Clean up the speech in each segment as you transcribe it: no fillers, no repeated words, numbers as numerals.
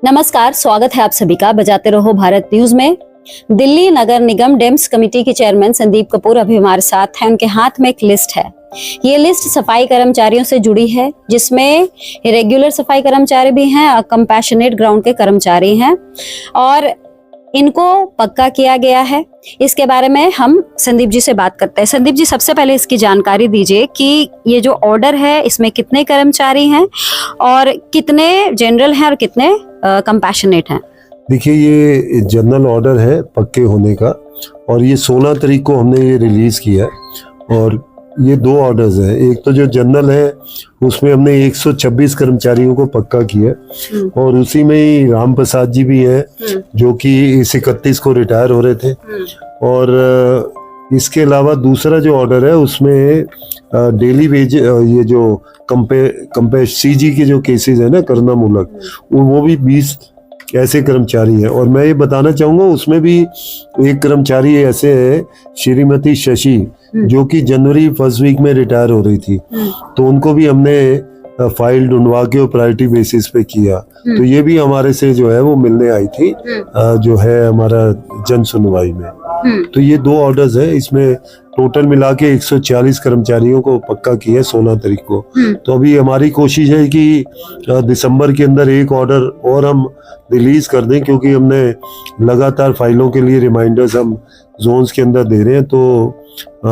नमस्कार, स्वागत है आप सभी का बजाते रहो भारत न्यूज में। दिल्ली नगर निगम डेम्स कमेटी के चेयरमैन संदीप कपूर अभी हमारे साथ हैं। उनके हाथ में एक लिस्ट है। ये लिस्ट सफाई कर्मचारियों से जुड़ी है, जिसमें रेगुलर सफाई कर्मचारी भी हैं और कंपैशनेट ग्राउंड के कर्मचारी हैं और इनको पक्का किया गया है। इसके बारे में हम संदीप जी से बात करते हैं। संदीप जी, सबसे पहले इसकी जानकारी दीजिए कि ये जो ऑर्डर है इसमें कितने कर्मचारी हैं और कितने जनरल हैं और कितने कंपैशनेट हैं। देखिए, ये जनरल ऑर्डर है पक्के होने का और ये 16 तारीख को हमने ये रिलीज किया है। और ये दो ऑर्डर्स हैं। एक तो जो जनरल है उसमें हमने 126 कर्मचारियों को पक्का किया और उसी में ही राम प्रसाद जी भी हैं जो कि इस 31 को रिटायर हो रहे थे। और इसके अलावा दूसरा जो ऑर्डर है उसमें डेली वेज ये जो कंपे सीजी के जो केसेस है ना करुणा मूलक, वो भी 20 ऐसे कर्मचारी हैं। और मैं ये बताना चाहूँगा उसमें भी एक कर्मचारी ऐसे है श्रीमती शशि जो कि जनवरी फर्स्ट वीक में रिटायर हो रही थी, तो उनको भी हमने फाइल ढूंढवा के प्रायोरिटी बेसिस पे किया। तो ये भी हमारे से जो है वो मिलने आई थी जो है हमारा जन सुनवाई में। तो ये दो ऑर्डर्स है, इसमें टोटल मिला के 140 कर्मचारियों को पक्का किया 16 तारीख को। तो अभी हमारी कोशिश है कि दिसंबर के अंदर एक ऑर्डर और हम रिलीज कर दें, क्योंकि हमने लगातार फाइलों के लिए रिमाइंडर्स हम जोन्स के अंदर दे रहे हैं। तो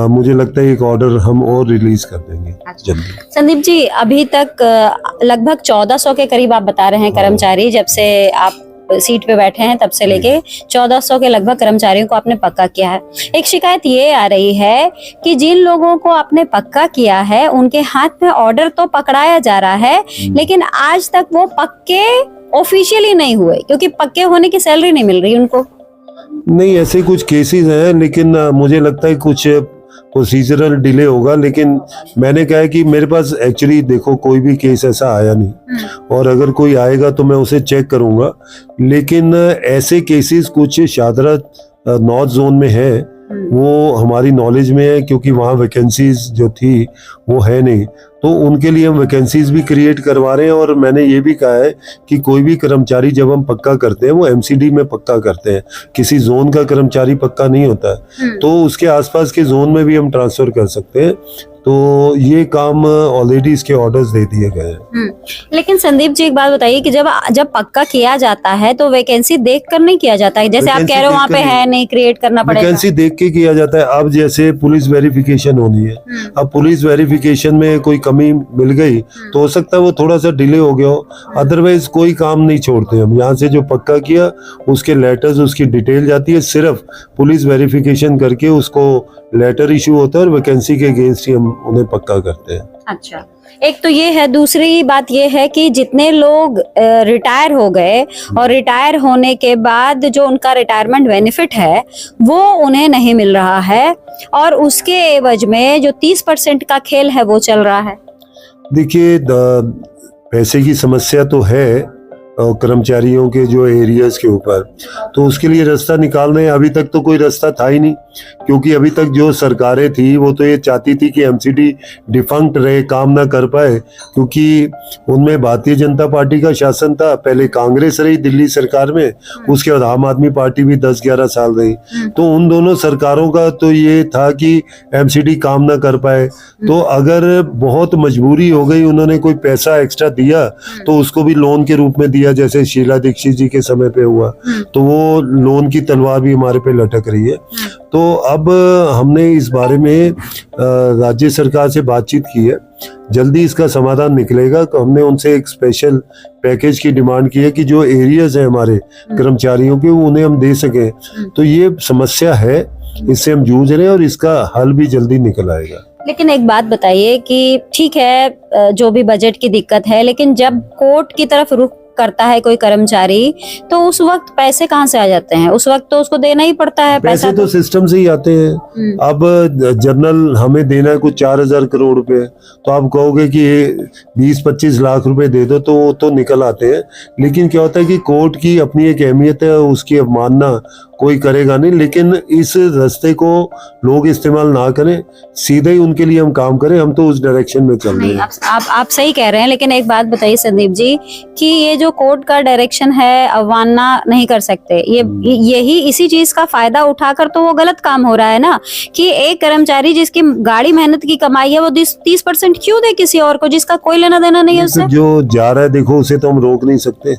मुझे लगता है एक ऑर्डर हम और रिलीज कर देंगे जल्दी। संदीप जी, अभी तक लगभग 1400 के करीब आप बता रहे हैं कर्मचारी, जब से आप सीट पे बैठे हैं तब से लेके 1400 के लगभग कर्मचारियों को आपने पक्का किया है। एक शिकायत ये आ रही है कि जिन लोगों को आपने पक्का किया है उनके हाथ में ऑर्डर तो पकड़ाया जा रहा है, लेकिन आज तक वो पक्के ऑफिशियली नहीं हुए, क्योंकि पक्के होने की सैलरी नहीं मिल रही उनको। नहीं, ऐसे कुछ केसेस हैं, लेकिन मुझे लगता है कुछ प्रोसीजरल डिले होगा। लेकिन मैंने कहा है कि मेरे पास एक्चुअली देखो कोई भी केस ऐसा आया नहीं, और अगर कोई आएगा तो मैं उसे चेक करूंगा। लेकिन ऐसे केसेस कुछ शादरा नॉर्थ जोन में है, वो हमारी नॉलेज में है, क्योंकि वहाँ वैकेंसीज जो थी वो है नहीं, तो उनके लिए हम वैकेंसीज भी क्रिएट करवा रहे हैं। और मैंने ये भी कहा है कि कोई भी कर्मचारी जब हम पक्का करते हैं वो एमसीडी में पक्का करते हैं, किसी जोन का कर्मचारी पक्का नहीं होता है, तो उसके आसपास के जोन में भी हम ट्रांसफर कर सकते हैं। तो ये काम ऑलरेडी इसके ऑर्डर्स दे दिए गए हैं। लेकिन संदीप जी, एक बात बताइए कि जब पक्का किया जाता है तो वैकेंसी देख कर नहीं किया जाता है, जैसे आप कह रहे हो वहाँ पे है नहीं, क्रिएट करना पड़ेगा। वैकेंसी देख के किया जाता है। अब जैसे पुलिस वेरिफिकेशन होनी है, अब पुलिस वेरिफिकेशन में कोई कमी मिल गई तो हो सकता है वो थोड़ा सा डिले हो गया हो, अदरवाइज कोई काम नहीं छोड़ते हम। यहाँ से जो पक्का किया उसके लेटर्स, उसकी डिटेल जाती है, सिर्फ पुलिस वेरिफिकेशन करके उसको लेटर इशू होता है और वैकेंसी के अगेंस्ट ही हम उन्हें पक्का करते हैं। अच्छा, एक तो ये है। दूसरी बात ये है कि जितने लोग रिटायर हो गए और रिटायर होने के बाद जो उनका रिटायरमेंट बेनिफिट है वो उन्हें नहीं मिल रहा है, और उसके एवज में जो 30% का खेल है वो चल रहा है। देखिए, पैसे की समस्या तो है कर्मचारियों के जो एरियाज के ऊपर, तो उसके लिए रास्ता निकालना है। अभी तक तो कोई रास्ता था ही नहीं, क्योंकि अभी तक जो सरकारें थी वो तो ये चाहती थी कि एमसीडी डिफंक्ट रहे, काम ना कर पाए, क्योंकि उनमें भारतीय जनता पार्टी का शासन था। पहले कांग्रेस रही दिल्ली सरकार में, उसके बाद आम आदमी पार्टी भी 10-11 साल रही। तो उन दोनों सरकारों का तो ये था कि एमसीडी काम ना कर पाए। तो अगर बहुत मजबूरी हो गई, उन्होंने कोई पैसा एक्स्ट्रा दिया तो उसको भी लोन के रूप में दिया, जैसे शीला दीक्षित जी के समय पे हुआ, तो वो लोन की तलवार भी हमारे पे लटक रही है। तो अब हमने इस बारे में राज्य सरकार से बातचीत की है, जल्दी इसका समाधान निकलेगा। तो हमने उनसे एक स्पेशल पैकेज की डिमांड की है कि जो एरियाज हैं हमारे कर्मचारियों के, वो उन्हें हम दे सकें। तो ये समस्या है, इससे हम जूझ रहे हैं और इसका हल भी जल्दी निकल आएगा। लेकिन एक बात बताइए कि ठीक है जो भी बजट की दिक्कत है, लेकिन जब कोर्ट की तरफ रुख करता है कोई कर्मचारी तो उस वक्त पैसे कहाँ से आ जाते हैं? उस वक्त तो उसको देना ही पड़ता है। पैसे तो सिस्टम से ही आते हैं। अब जनरल हमें देना है कुछ 4000 करोड़ रुपए, तो आप कहोगे कि 20-25 लाख रुपए दे दो तो वो तो निकल आते हैं। लेकिन क्या होता है कि कोर्ट की अपनी एक अहमियत है, उसकी अवमानना कोई करेगा नहीं। लेकिन इस रास्ते को लोग इस्तेमाल ना करें, सीधे ही उनके लिए हम काम करें। हम तो उस डायरेक्शन में चल रहे हैं। आप सही कह रहे हैं, लेकिन एक बात बताइए संदीप जी कि ये जो जो कोर्ट का डायरेक्शन है अवमानना नहीं कर सकते, यही इसी चीज का फायदा उठाकर तो वो गलत काम हो रहा है ना, कि एक कर्मचारी जिसकी गाड़ी मेहनत की कमाई है वो 30% क्यों दे किसी और को जिसका कोई लेना देना नहीं है उससे। जो जा रहा है देखो उसे तो हम रोक नहीं सकते,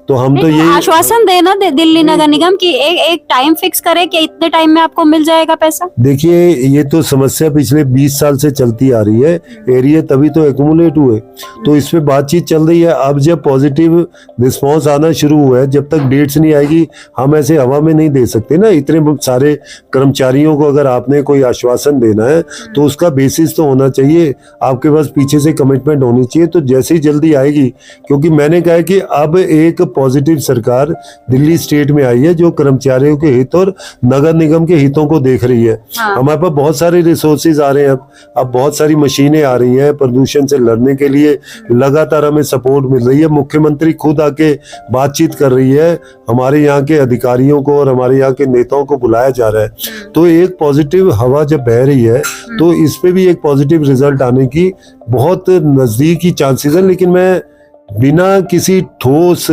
तो हम तो ये आश्वासन देना दिल्ली नगर निगम की एक टाइम फिक्स करे कि इतने टाइम में आपको मिल जाएगा पैसा। देखिए ये तो समस्या पिछले 20 साल से चलती आ रही है, एरिया तभी तो एक्यूमुलेट हुए, तो इस पे बातचीत चल रही है। अब जब पॉजिटिव रिस्पांस आना शुरू हुआ है, जब तक डेट्स नहीं आएगी हम ऐसे हवा में नहीं दे सकते ना। इतने सारे कर्मचारियों को अगर आपने कोई आश्वासन देना है तो उसका बेसिस तो होना चाहिए, आपके पास पीछे से कमिटमेंट होनी चाहिए। तो जैसे ही जल्दी आएगी, क्योंकि मैंने कहा कि अब एक पॉजिटिव सरकार दिल्ली स्टेट में आई है जो कर्मचारियों के हित और नगर निगम के हितों को देख रही है। हमारे पास बहुत सारे रिसोर्सेज आ रहे हैं, अब बहुत सारी मशीनें आ रही हैं प्रदूषण से लड़ने के लिए, लगातार हमें सपोर्ट मिल रही है। मुख्यमंत्री खुद आके बातचीत कर रही है, हमारे यहाँ के अधिकारियों को और हमारे यहाँ के नेताओं को बुलाया जा रहा है। तो एक पॉजिटिव हवा जब बह रही है तो इस पे भी एक पॉजिटिव रिजल्ट आने की बहुत नजदीक ही चांसेस है। लेकिन मैं बिना किसी ठोस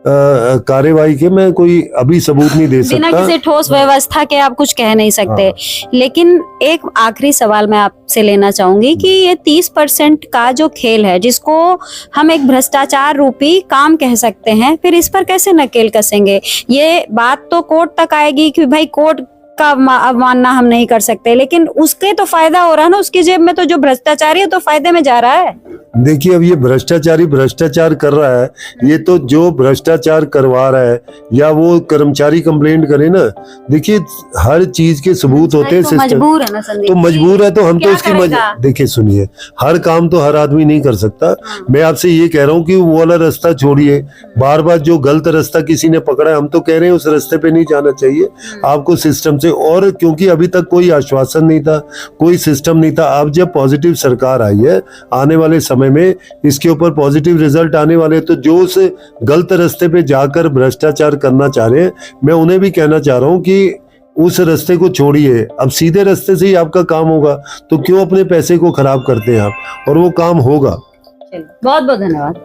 कार्यवाही के मैं कोई अभी सबूत नहीं दे सकता, बिना किसी ठोस व्यवस्था के आप कुछ कह नहीं सकते। लेकिन एक आखिरी सवाल मैं आपसे लेना चाहूंगी कि ये 30% का जो खेल है जिसको हम एक भ्रष्टाचार रूपी काम कह सकते हैं, फिर इस पर कैसे नकेल कसेंगे। ये बात तो कोर्ट तक आएगी कि भाई कोर्ट का अवमानना हम नहीं कर सकते, लेकिन उसके तो फायदा हो रहा है ना, उसकी जेब में तो जो भ्रष्टाचारी है तो फायदे में जा रहा है। देखिए अब ये भ्रष्टाचारी भ्रष्टाचार कर रहा है, ये तो जो भ्रष्टाचार करवा रहा है या वो कर्मचारी कंप्लेंट करे ना, देखिए हर चीज के सबूत होते हैं। तो मजबूर है ना संदीप, तो मजबूर है तो हम तो उसकी देखिए सुनिए, हर काम तो हर आदमी नहीं कर सकता। मैं आपसे ये कह रहा हूँ कि वो वाला रास्ता छोड़िए, बार बार जो गलत रास्ता किसी ने पकड़ा है, हम तो कह रहे हैं उस रास्ते पे नहीं जाना चाहिए आपको सिस्टम से। और क्योंकि अभी तक कोई आश्वासन नहीं था, कोई सिस्टम नहीं था, अब जब पॉजिटिव सरकार आई है, आने वाले समय में इसके ऊपर पॉजिटिव रिजल्ट आने वाले, तो जो उस गलत रास्ते पे जाकर भ्रष्टाचार करना चाह रहे हैं, मैं उन्हें भी कहना चाह रहा हूं कि उस रास्ते को छोड़िए, अब सीधे रास्ते से ही आपका काम होगा, तो क्यों अपने पैसे को खराब करते हैं आप, और वो काम होगा। बहुत बहुत धन्यवाद।